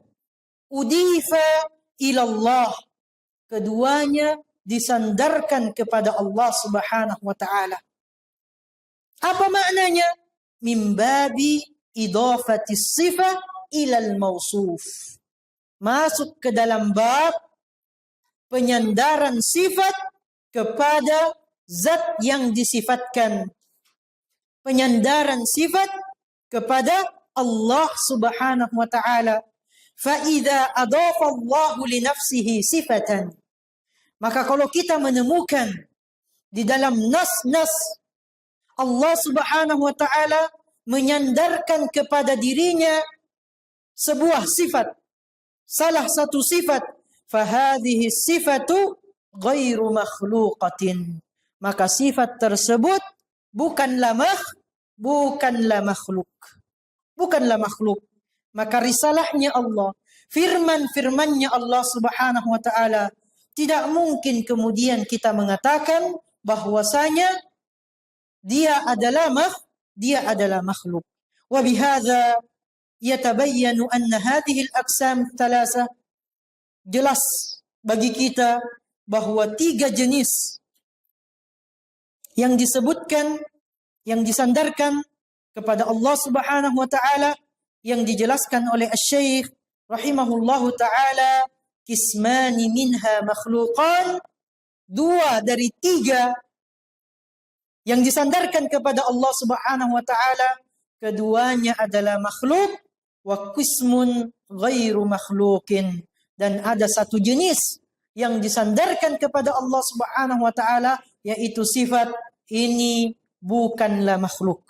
udifa ilallah. Keduanya disandarkan kepada Allah Subhanahu wa taala. Apa maknanya? Min babi idafati sifah ilal mausuf. Masuk ke dalam bab penyandaran sifat kepada zat yang disifatkan. Penyandaran sifat kepada Allah Subhanahu wa taala. Fa idza adafa Allah li nafsihi sifatan. Maka kalau kita menemukan di dalam nas-nas Allah Subhanahu wa taala menyandarkan kepada dirinya sebuah sifat, salah satu sifat, fa hadhihi sifatu ghairu makhluqatin. Maka sifat tersebut bukanlah makhluk. Bukanlah makhluk. Maka risalahnya Allah, firman-firmannya Allah Subhanahu wa taala, tidak mungkin kemudian kita mengatakan bahwasanya dia adalah makhluk. Wa bihadza yatabayyanu anna hadhihi al-aqsam thalatha, jelas bagi kita bahwa 3 jenis yang disebutkan, yang disandarkan kepada Allah Subhanahu wa taala, yang dijelaskan oleh Asy-Syaikh rahimahullahu taala, kismani minha makhluqan, 2 dari 3 yang disandarkan kepada Allah Subhanahu wa taala, keduanya adalah makhluk, wa qismun ghairu makhluqin, dan ada 1 jenis yang disandarkan kepada Allah Subhanahu wa taala, yaitu sifat ini bukanlah makhluk.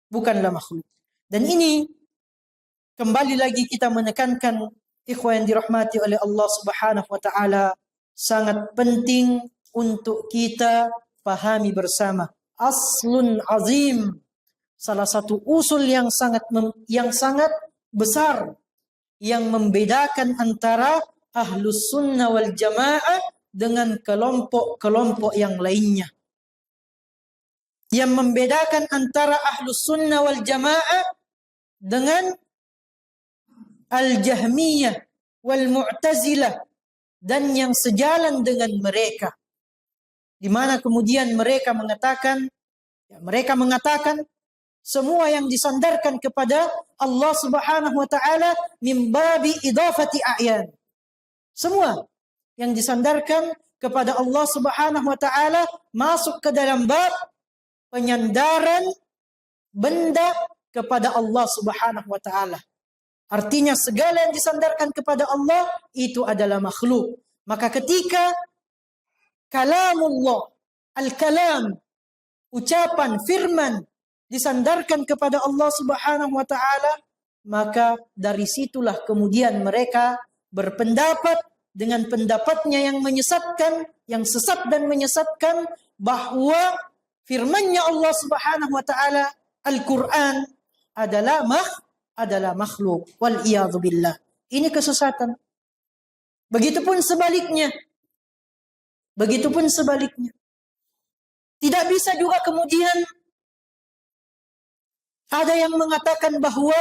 Bukanlah makhluk. Dan ini kembali lagi kita menekankan, ikhwan yang dirahmati oleh Allah Subhanahu wa taala, sangat penting untuk kita pahami bersama. Aslun azim, salah satu usul yang sangat besar yang membedakan antara Ahlus Sunnah wal Jamaah dengan kelompok-kelompok yang lainnya. Yang membedakan antara Ahlus Sunnah wal Jamaah dengan Al-Jahmiyah wal Mu'tazilah dan yang sejalan dengan mereka, di mana kemudian mereka mengatakan semua yang disandarkan kepada Allah Subhanahu wa taala min babi idafati a'yan. Semua yang disandarkan kepada Allah Subhanahu wa taala masuk ke dalam bab penyandaran benda kepada Allah Subhanahu wa taala. Artinya segala yang disandarkan kepada Allah itu adalah makhluk. Maka ketika kalamullah, al-kalam, ucapan, firman disandarkan kepada Allah Subhanahu wa taala, maka dari situlah kemudian mereka berpendapat dengan pendapatnya yang menyesatkan, yang sesat dan menyesatkan, bahwa firman-Nya Allah Subhanahu wa taala, Al-Qur'an, adalah makhluk. Wal iyadzu billah. Ini kesesatan. Begitupun sebaliknya. Tidak bisa juga kemudian ada yang mengatakan bahwa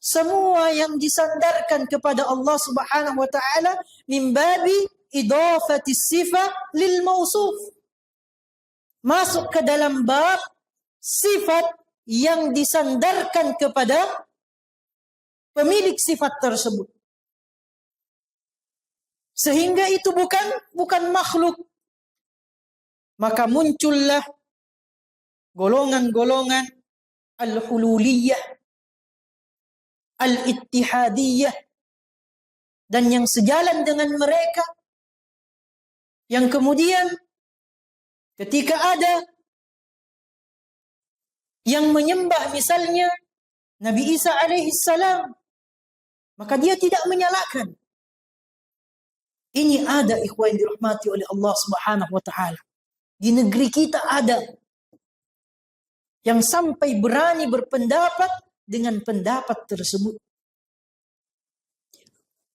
semua yang disandarkan kepada Allah Subhanahu wa taala min babi idafati sifat lil mausuf, masuk ke dalam bab sifat yang disandarkan kepada pemilik sifat tersebut, sehingga itu bukan makhluk. Maka muncullah golongan-golongan al-hululiyah, al-ittihadiyah, dan yang sejalan dengan mereka, yang kemudian ketika ada yang menyembah misalnya Nabi Isa alaihi salam, maka dia tidak menyalahkan. Ini ada, ikhwan yang dirahmati oleh Allah Subhanahu wa taala. Di negeri kita ada yang sampai berani berpendapat dengan pendapat tersebut.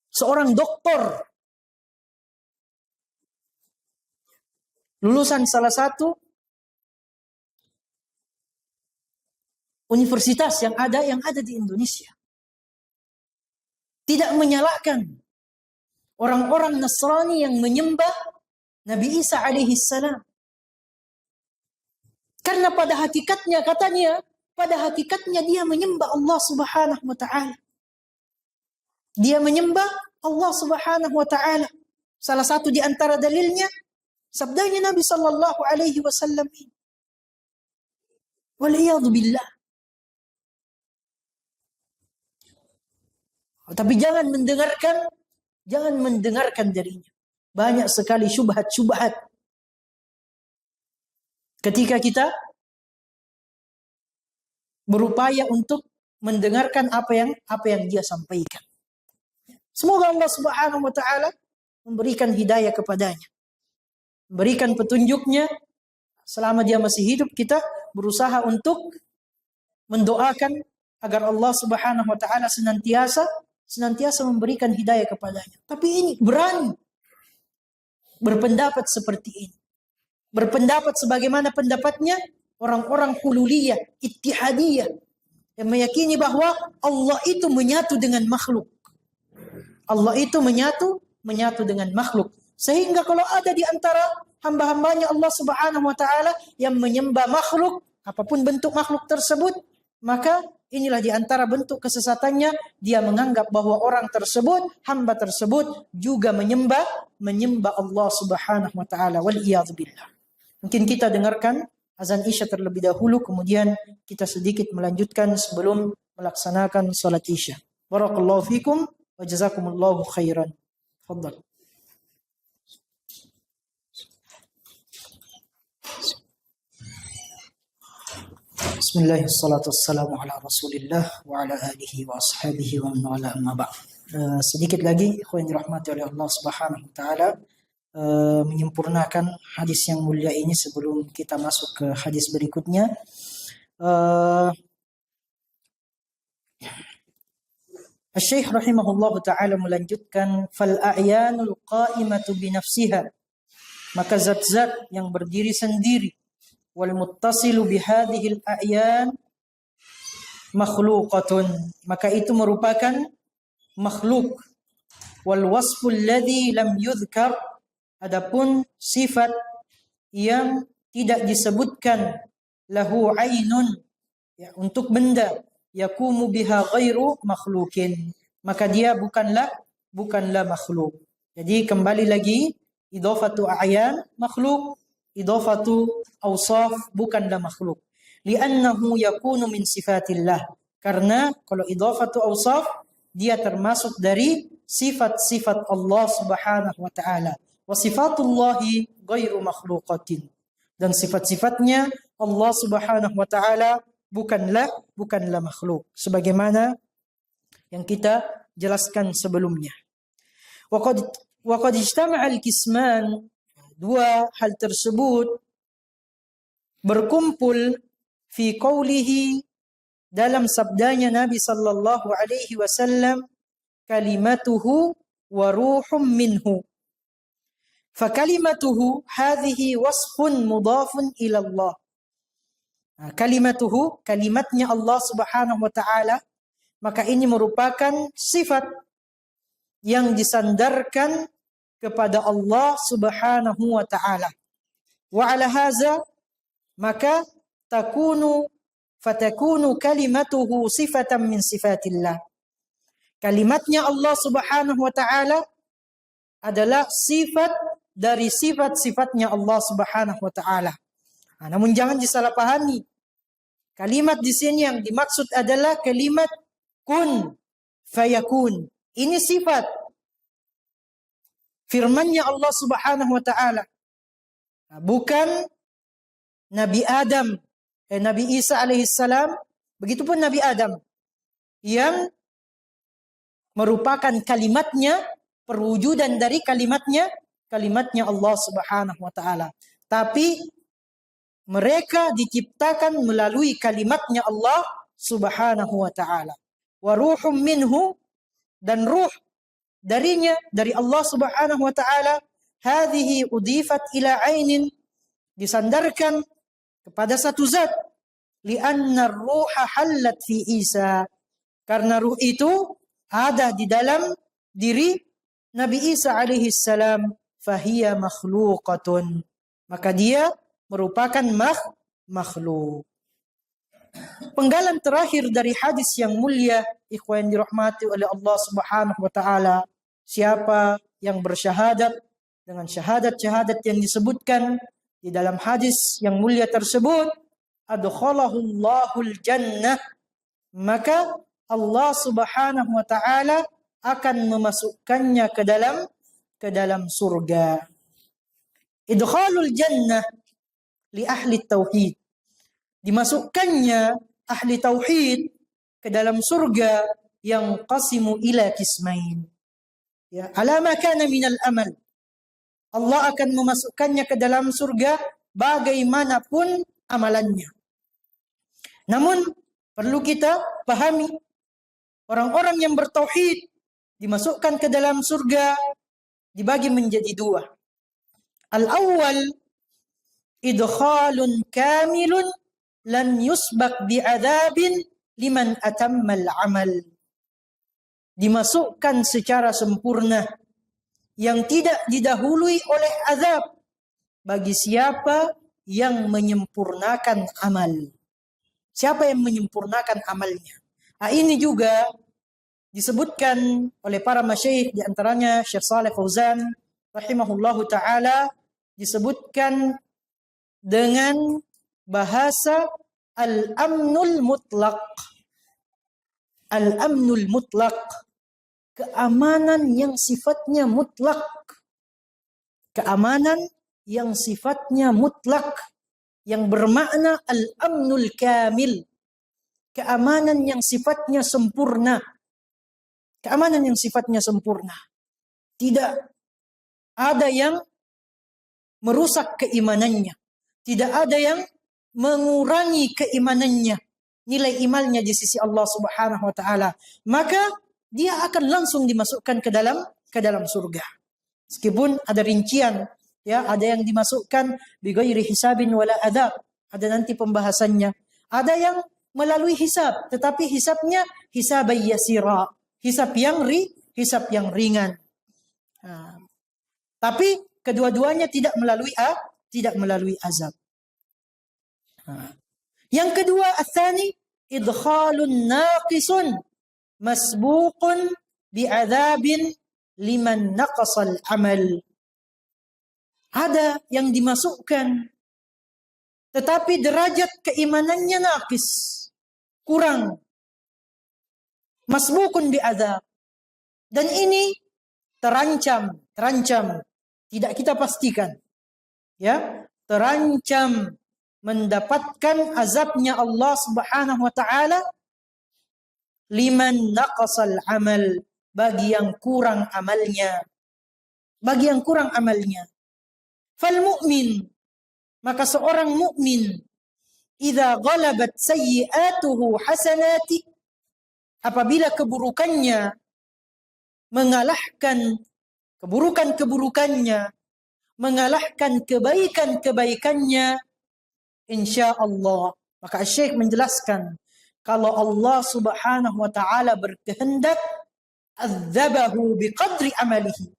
Seorang doktor lulusan salah satu universitas yang ada di Indonesia, tidak menyalahkan orang-orang Nasrani yang menyembah Nabi Isa alaihi salam. Karena pada hakikatnya, katanya, pada hakikatnya dia menyembah Allah Subhanahu wa taala. Dia menyembah Allah Subhanahu wa taala. Salah satu di antara dalilnya sabdanya Nabi sallallahu alaihi wasallam. Wal iyadzu billah. Tapi jangan mendengarkan darinya. Banyak sekali syubhat-syubhat ketika kita berupaya untuk mendengarkan apa yang dia sampaikan. Semoga Allah Subhanahu wa taala memberikan hidayah kepadanya. berikan petunjuknya. Selama dia masih hidup, kita berusaha untuk mendoakan agar Allah Subhanahu wa taala senantiasa memberikan hidayah kepadanya. Tapi ini berani berpendapat seperti ini. Berpendapat sebagaimana pendapatnya orang-orang hululiyah, ittihadiyah, yang meyakini bahwa Allah itu menyatu dengan makhluk. Allah itu menyatu dengan makhluk. Sehingga kalau ada di antara hamba-hambanya Allah Subhanahu wa taala yang menyembah makhluk, apapun bentuk makhluk tersebut, maka inilah di antara bentuk kesesatannya, dia menganggap bahwa orang tersebut, hamba tersebut juga menyembah Allah Subhanahu wa taala. Wal iyadzu billah. Mungkin kita dengarkan azan Isya terlebih dahulu, kemudian kita sedikit melanjutkan sebelum melaksanakan salat Isya. Barakallahu fikum wa jazakumullahu khairan. Tafadhal. Bismillah, salatu wassalamu ala rasulillah wa ala alihi wa ashabihi wa man wala amma ba'd. Sedikit lagi ikhwan dirahmati oleh Allah Subhanahu wa taala, menyempurnakan hadis yang mulia ini sebelum kita masuk ke hadis berikutnya. Syekh rahimahullah ta'ala melanjutkan, fal a'yanul qa'imatu binafsiha, maka zat-zat yang berdiri sendiri, wal muttasilu bihadhil a'yan makhluqatun, maka itu merupakan makhluk. Wal wasful ladzi lam yudhkar, adapun sifat yang tidak disebutkan, lahu ainun, ya, untuk benda, yakumu biha ghairu makhlukin, maka dia bukanlah makhluk. Jadi kembali lagi, idhafatu a'yan makhluk, idhafatu awsaf bukanlah makhluk. Li'annahu yakunu min sifatillah, karena kalau idhafatu awsaf, dia termasuk dari sifat-sifat Allah Subhanahu wa taala. Wa sifatullahi ghairu makhluqatin, dan sifat-sifatnya Allah Subhanahu wa taala bukanlah makhluk, sebagaimana yang kita jelaskan sebelumnya. Wa qad ijtama'a al-qisman, dua hal tersebut berkumpul fi qawlihi, dalam sabdanya Nabi sallallahu alaihi wasallam, kalimatuhu wa ruhum minhu. Fakalimatuhu hadhihi wasfun mudhafun ila Allah. Kalimatuhu, kalimatnya Allah Subhanahu wa taala, maka ini merupakan sifat yang disandarkan kepada Allah Subhanahu wa taala. Wa ala hadza, maka fatakunu kalimatuhu sifatan min sifatillah. Kalimatnya Allah Subhanahu wa taala adalah sifat dari sifat-sifatnya Allah Subhanahu wa taala. Namun jangan disalahpahami. Kalimat di sini yang dimaksud adalah kalimat kun fayakun. Ini sifat firman-Nya Allah Subhanahu wa taala. Bukan Nabi Adam, Nabi Isa alaihi salam, begitupun Nabi Adam yang merupakan kalimatnya, perwujudan dari kalimatnya Allah Subhanahu wa taala. Tapi mereka diciptakan melalui kalimatnya Allah Subhanahu wa taala. Wa ruhum minhu, dan ruh darinya, dari Allah Subhanahu wa taala, hadhihi udifat ila ainin, disandarkan kepada satu zat, li'anna ar-ruha hallat fi Isa, karena ruh itu ada di dalam diri Nabi Isa alaihi salam, fahiya makhluqatun, maka dia merupakan makhluk. Penggalan terakhir dari hadis yang mulia, ikhwan dirahmati oleh Allah Subhanahu wa taala, siapa yang bersyahadat dengan syahadat-syahadat yang disebutkan di dalam hadis yang mulia tersebut, adkhalahul jannah, maka Allah Subhanahu wa taala akan memasukkannya ke dalam surga. Idkhalul jannah li ahli tauhid, dimasukkannya ahli tauhid ke dalam surga yang qasimu ila qismain, ya, ala ma kana minal amal, Allah akan memasukkannya ke dalam surga bagaimanapun amalannya. Namun perlu kita pahami, orang-orang yang bertauhid dimasukkan ke dalam surga dibagi menjadi dua. Al-awwal idkhalun kamilun lam yusbaq bi'adzabin liman atammal amal. Dimasukkan secara sempurna yang tidak didahului oleh azab bagi siapa yang menyempurnakan amal. Siapa yang menyempurnakan amalnya. Ini juga disebutkan oleh para masyayikh, di antaranya Syekh Shalih Fauzan rahimahullahu taala, disebutkan dengan bahasa al-amnul mutlaq. Al-amnul mutlaq, keamanan yang sifatnya mutlak. Keamanan yang sifatnya mutlak, yang bermakna al-amnul kamil. Keamanan yang sifatnya sempurna. Keamanan yang sifatnya sempurna. Tidak ada yang merusak keimanannya. Tidak ada yang mengurangi keimanannya, nilai imannya di sisi Allah Subhanahu wa taala. Maka dia akan langsung dimasukkan ke dalam surga. Meskipun ada rincian, ya, ada yang dimasukkan bighairi hisabin wala adzab. Ada nanti pembahasannya. Ada yang melalui hisab, tetapi hisabnya hisab yasira, hisab yang ringan. Tapi kedua-duanya tidak melalui azab. Yang kedua, ats-tsani idkhalun naqisun masbuqun bi'adzabin liman naqasal amal. Ada yang dimasukkan tetapi derajat keimanannya naqis, kurang. Masbuqun bi'adzab. Dan ini terancam, tidak kita pastikan. Ya, terancam mendapatkan azabnya Allah Subhanahu wa taala liman naqasal amal, bagi yang kurang amalnya. Bagi yang kurang amalnya. Fal mu'min, maka seorang mukmin, idza ghalabat sayyi'atuhu hasanati, apabila keburukannya mengalahkan keburukan-keburukannya, mengalahkan kebaikan-kebaikannya, insyaallah. Maka Syekh menjelaskan, kalau Allah Subhanahu wa taala berkehendak, adzabahu biqadri amalihi,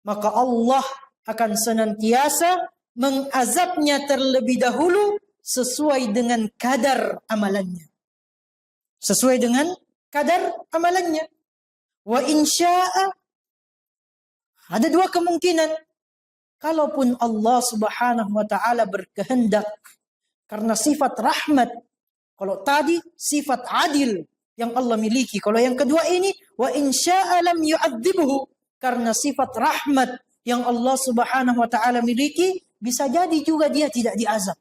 maka Allah akan senantiasa mengazabnya terlebih dahulu sesuai dengan kadar amalannya. Sesuai dengan kadar amalannya. Wa insya'a, ada dua kemungkinan. Kalaupun Allah Subhanahu wa taala berkehendak, karena sifat rahmat. Kalau tadi sifat adil yang Allah miliki. Kalau yang kedua ini, wa insya'a lam yu'adzibhu, karena sifat rahmat yang Allah Subhanahu wa taala miliki, bisa jadi juga dia tidak diazab.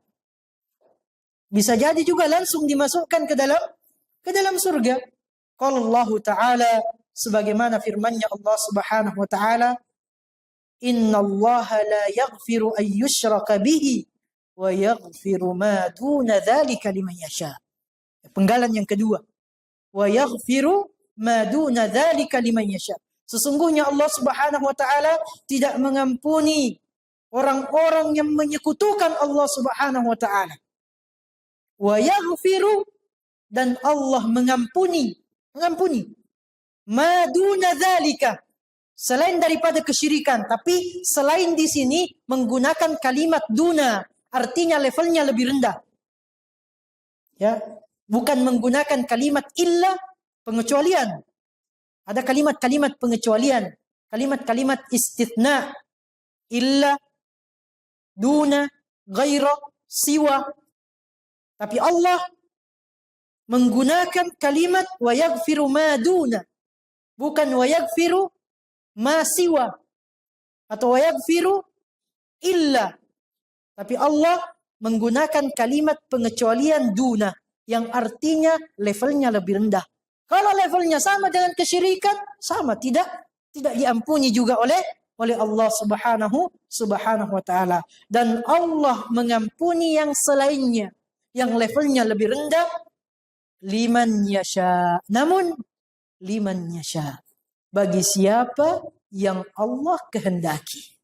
Bisa jadi juga langsung dimasukkan ke dalam surga. Qala Allah taala, sebagaimana firman-Nya Allah Subhanahu wa taala, innallaha la yaghfiru an yushraka bihi wa yaghfiru ma duna dzalika liman yasha. Penggalan yang kedua. Wa yaghfiru ma duna dzalika liman yasha. Sesungguhnya Allah Subhanahu wa taala tidak mengampuni orang-orang yang menyekutukan Allah Subhanahu wa taala. Wa yaghfiru, dan Allah mengampuni ma duna dzalika, selain daripada kesyirikan. Tapi selain di sini menggunakan kalimat duna, artinya levelnya lebih rendah. Ya, bukan menggunakan kalimat illa, pengecualian. Ada kalimat-kalimat pengecualian, kalimat-kalimat istitsna, illa, duna, ghaira, siwa. Tapi Allah menggunakan kalimat wa yaghfiru ma duna, bukan wa yaghfiru ma siwa atau wa yaghfiru illa. Tapi Allah menggunakan kalimat pengecualian duna, yang artinya levelnya lebih rendah. Kalau levelnya sama dengan kesyirikan, sama, tidak diampuni juga oleh oleh Allah Subhanahu wa taala, dan Allah mengampuni yang selainnya yang levelnya lebih rendah, liman yasha, namun liman yasha, bagi siapa yang Allah kehendaki.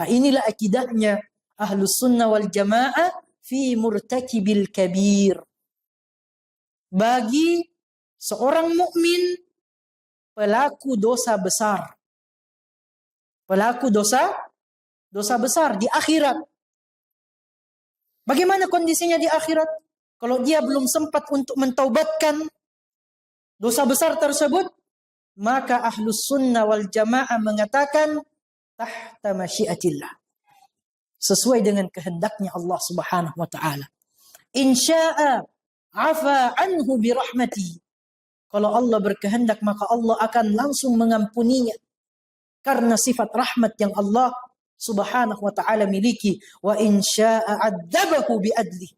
Nah, inilah akidahnya Ahlus Sunnah wal Jamaah fi murtakibil kabir. Bagi seorang mukmin pelaku dosa besar, pelaku dosa besar di akhirat. Bagaimana kondisinya di akhirat? Kalau dia belum sempat untuk mentaubatkan dosa besar tersebut, maka Ahlus Sunnah wal Jamaah mengatakan tahta masyiatillah, sesuai dengan kehendaknya Allah Subhanahu wa taala. Insya'a afa anhu bi rahmati. Kalau Allah berkehendak, maka Allah akan langsung mengampuninya karena sifat rahmat yang Allah Subhanahu wa taala miliki. Wa insya'a adzabahu bi adli.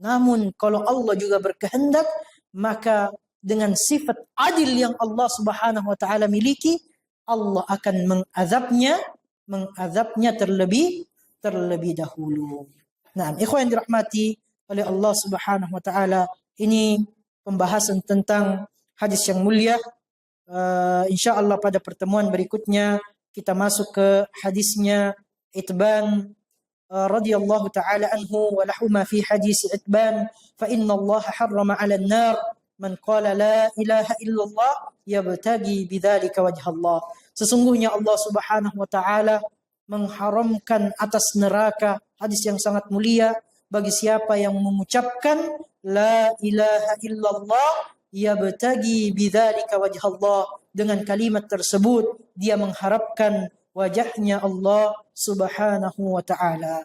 Namun kalau Allah juga berkehendak, maka dengan sifat adil yang Allah Subhanahu wa taala miliki, Allah akan mengazabnya terlebih dahulu. Nah, ikhwan yang dirahmati oleh Allah Subhanahu wa taala, ini pembahasan tentang hadis yang mulia. Insyaallah pada pertemuan berikutnya kita masuk ke hadisnya Itban radhiyallahu taala anhu, wa lahuma fi hadis Itban fa inna Allah harrama 'ala an-nar man qala la ilaha illallah yabtagi bidzalika wajha Allah. Sesungguhnya Allah Subhanahu wa taala mengharamkan atas neraka, hadis yang sangat mulia, bagi siapa yang mengucapkan la ilaha illallah yabtagi bidzalika wajha Allah. Dengan kalimat tersebut dia mengharapkan wajahnya Allah Subhanahu wa taala.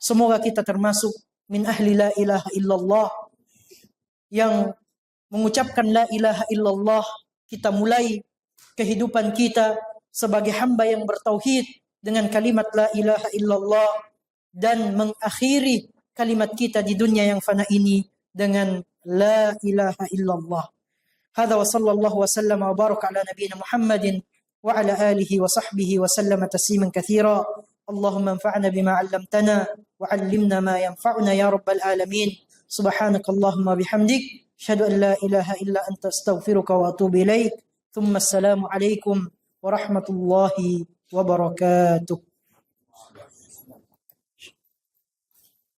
Semoga kita termasuk min ahli la ilaha illallah, yang mengucapkan la ilaha illallah. Kita mulai kehidupan kita sebagai hamba yang bertauhid dengan kalimat la ilaha illallah, dan mengakhiri kalimat kita di dunia yang fana ini dengan la ilaha illallah. Hadza wa sallallahu wa sallama wa baraka ala nabiyyina Muhammadin wa ala alihi wa sahbihi wa sallama tasliman katsira. Allahumma anfa'na bima 'allamtana wa 'allimna ma yanfa'una ya rabbal alamin. Subhanakallahumma bihamdik, asyhadu an la ilaha illa anta astaghfiruka wa atubu ilaik. Thumma assalamu alaikum warahmatullahi wabarakatuh.